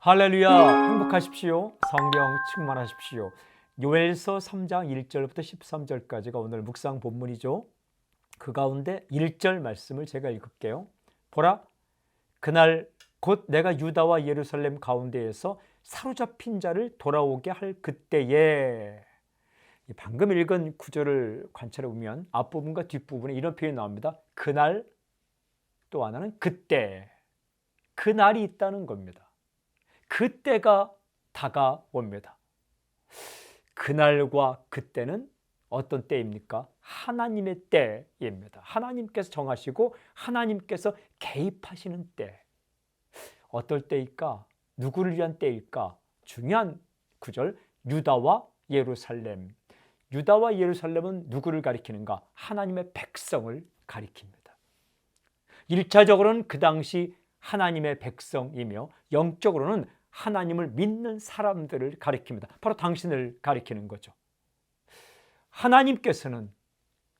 할렐루야, 행복하십시오. 성령 충만하십시오. 요엘서 3장 1절부터 13절까지가 오늘 묵상 본문이죠. 그 가운데 1절 말씀을 제가 읽을게요. 보라, 그날 곧 내가 유다와 예루살렘 가운데에서 사로잡힌 자를 돌아오게 할 그때에. 방금 읽은 구절을 관찰해 보면 앞부분과 뒷부분에 이런 표현이 나옵니다. 그날, 또 하나는 그때. 그날이 있다는 겁니다. 그때가 다가옵니다. 그날과 그때는 어떤 때입니까? 하나님의 때입니다. 하나님께서 정하시고 하나님께서 개입하시는 때. 어떨 때일까? 누구를 위한 때일까? 중요한 구절, 유다와 예루살렘. 유다와 예루살렘은 누구를 가리키는가? 하나님의 백성을 가리킵니다. 1차적으로는 그 당시 하나님의 백성이며 영적으로는 하나님을 믿는 사람들을 가리킵니다. 바로 당신을 가리키는 거죠. 하나님께서는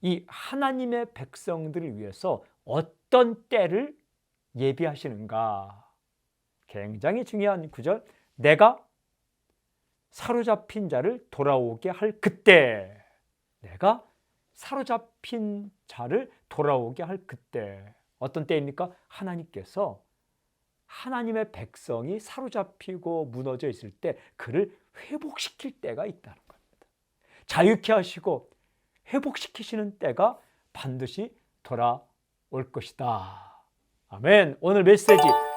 이 하나님의 백성들을 위해서 어떤 때를 예비하시는가? 굉장히 중요한 구절. 내가 사로잡힌 자를 돌아오게 할 그때. 내가 사로잡힌 자를 돌아오게 할 그때. 어떤 때입니까? 하나님께서 하나님의 백성이 사로잡히고 무너져 있을 때 그를 회복시킬 때가 있다는 겁니다. 자유케 하시고 회복시키시는 때가 반드시 돌아올 것이다. 아멘. 오늘 메시지,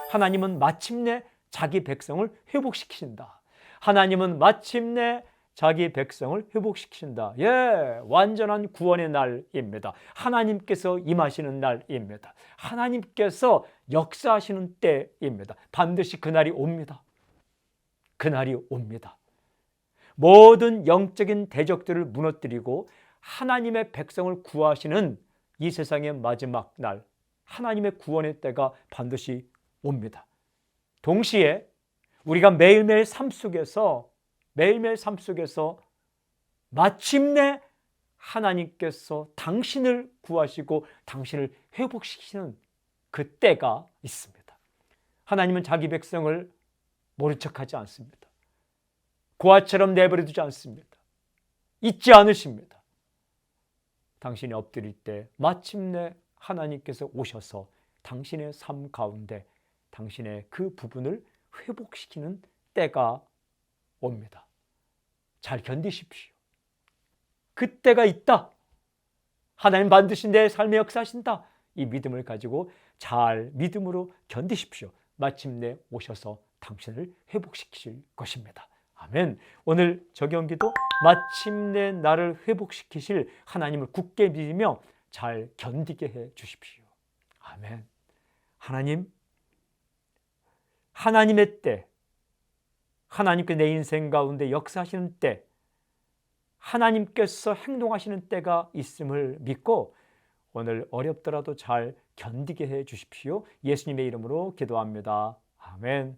하나님은 마침내 자기 백성을 회복시키신다. 하나님은 마침내 자기 백성을 회복시키신다. 예, 완전한 구원의 날입니다. 하나님께서 임하시는 날입니다. 하나님께서 역사하시는 때입니다. 반드시 그날이 옵니다. 그날이 옵니다. 모든 영적인 대적들을 무너뜨리고 하나님의 백성을 구하시는 이 세상의 마지막 날, 하나님의 구원의 때가 반드시 옵니다. 동시에 우리가 매일매일 삶 속에서 마침내 하나님께서 당신을 구하시고 당신을 회복시키시는 그 때가 있습니다. 하나님은 자기 백성을 모른 척하지 않습니다. 고아처럼 내버려 두지 않습니다. 잊지 않으십니다. 당신이 엎드릴 때 마침내 하나님께서 오셔서 당신의 삶 가운데 당신의 그 부분을 회복시키는 때가 옵니다. 잘 견디십시오. 그때가 있다. 하나님 반드시 내 삶에 역사하신다. 이 믿음을 가지고 잘 믿음으로 견디십시오. 마침내 오셔서 당신을 회복시키실 것입니다. 아멘. 오늘 적용기도 마침내 나를 회복시키실 하나님을 굳게 믿으며 잘 견디게 해 주십시오. 아멘. 하나님의 때, 하나님께 내 인생 가운데 역사하시는 때, 하나님께서 행동하시는 때가 있음을 믿고 오늘 어렵더라도 잘 견디게 해 주십시오. 예수님의 이름으로 기도합니다. 아멘.